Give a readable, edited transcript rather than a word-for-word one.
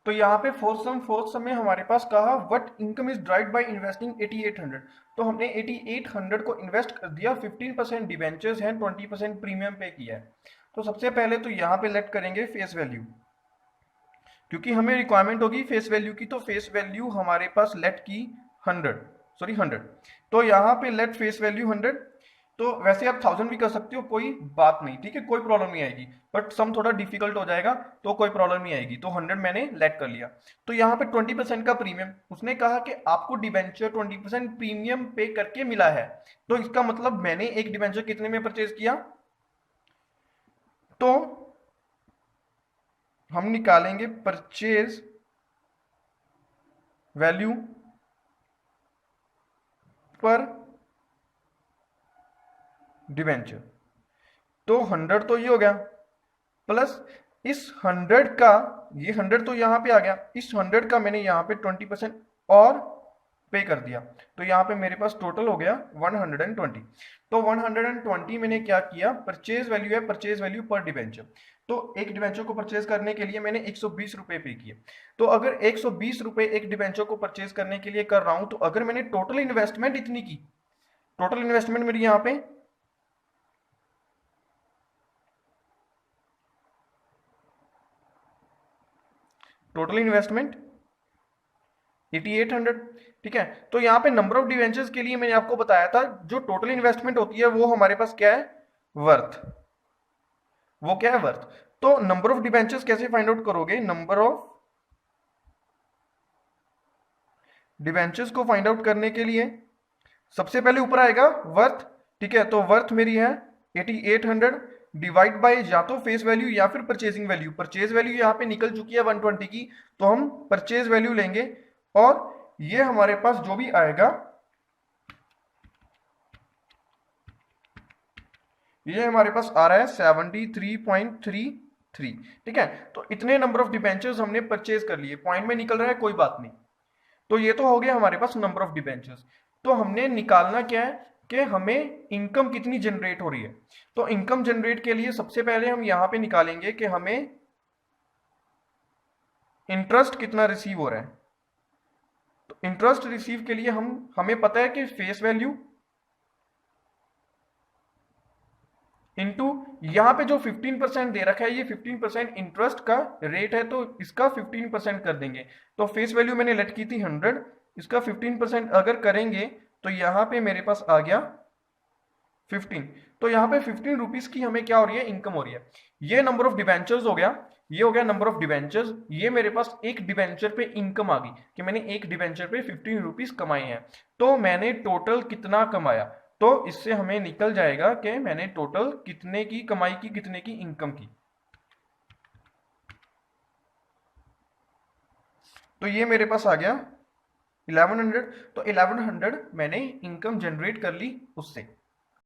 तो यहाँ पे फोर्थ सम में हमारे पास कहा what income is derived by investing 8800। तो हमने 8800 को इन्वेस्ट कर दिया, 15% डिवेंचर्स हैं, 20% प्रीमियम पे किया है। तो सबसे पहले तो यहाँ पे लेट करेंगे फेस वैल्यू, क्योंकि हमें रिक्वायरमेंट होगी फेस वैल्यू की। तो फेस वैल्यू हमारे पास लेट की 100। तो यहाँ पे लेट फेस वैल्यू 100। तो वैसे आप 1000 भी कर सकते हो, कोई बात नहीं, ठीक है, कोई प्रॉब्लम नहीं आएगी, बट सम थोड़ा डिफिकल्ट हो जाएगा तो कोई प्रॉब्लम नहीं आएगी। तो 100 मैंने लेट कर लिया। तो यहाँ पे 20% का प्रीमियम, उसने कहा कि आपको डिवेंचर 20% प्रीमियम पे करके मिला है। तो इसका मतलब मैंने एक डिवेंचर कितने में परचेज किया, तो हम निकालेंगे परचेज वैल्यू पर डिवेंचर। तो 100 तो ये हो गया, प्लस इस 100 का, ये 100 तो यहाँ पे आ गया, इस 100 का मैंने यहाँ पे 20% और पे कर दिया। तो यहाँ पे मेरे पास टोटल हो गया 120। तो 120 मैंने क्या किया, परचेज वैल्यू है, परचेज वैल्यू पर डिवेंचर। तो एक डिवेंचर को परचेज करने के लिए मैंने 120 रुपए पे किए। तो अगर 120 रुपए एक डिवेंचर को परचेज करने के लिए कर रहा हूं, तो अगर मैंने टोटल इन्वेस्टमेंट इतनी की, टोटल इन्वेस्टमेंट मेरी यहाँ पे टोटल इन्वेस्टमेंट 8800, ठीक है। तो यहाँ पे नंबर ऑफ डिवेंचर्स के लिए मैंने आपको बताया था जो टोटल इन्वेस्टमेंट होती है वो हमारे पास क्या है, वर्थ। वो क्या है, वर्थ। तो नंबर ऑफ डिवेंचर्स कैसे फाइंड आउट करोगे, नंबर ऑफ डिवेंचर्स को फाइंड आउट करने के लिए सबसे पहले ऊपर आएगा वर्थ, ठीक है। तो वर्थ मेरी है 8800 डिवाइड बाय या तो फेस वैल्यू या फिर परचेजिंग वैल्यू। परचेज वैल्यू यहाँ पे निकल चुकी है 120 की, तो हम परचेज वैल्यू लेंगे और ये हमारे पास जो भी आएगा, ये हमारे पास आ रहा है 73.33, ठीक है। तो इतने नंबर ऑफ डिबेंचर्स हमने परचेज कर लिए, पॉइंट में निकल रहा है कोई बात नहीं। तो ये तो हो गया हमारे पास नंबर ऑफ डिबेंचर्स। तो हमने निकालना क्या है कि हमें इनकम कितनी जनरेट हो रही है। तो इनकम जनरेट के लिए सबसे पहले हम यहां पे निकालेंगे कि हमें इंटरेस्ट कितना रिसीव हो रहा है। तो इंटरेस्ट रिसीव के लिए हमें पता है कि फेस वैल्यू इनटू यहाँ पे जो 15% दे रखा है, ये 15% इंटरेस्ट का रेट है, तो इसका 15% कर देंगे। तो फेस वैल्यू मैंने लेट की थी 100, इसका 15% अगर करेंगे तो यहाँ पे मेरे पास आ गया 15। तो यहाँ पे 15 रुपीज की हमें क्या हो रही है, इनकम हो रही है। ये नंबर ऑफ डिवेंचर्स हो गया, ये हो गया नंबर ऑफ डिवेंचर्स। ये मेरे पास एक डिवेंचर पे इनकम आ गई कि मैंने एक डिवेंचर पे 15 रुपीज कमाए हैं। तो मैंने टोटल कितना कमाया, तो इससे हमें निकल जाएगा कि मैंने टोटल कितने की कमाई की, कितने की इनकम की। तो ये मेरे पास आ गया 1100। तो 1100 मैंने इनकम जनरेट कर ली उससे।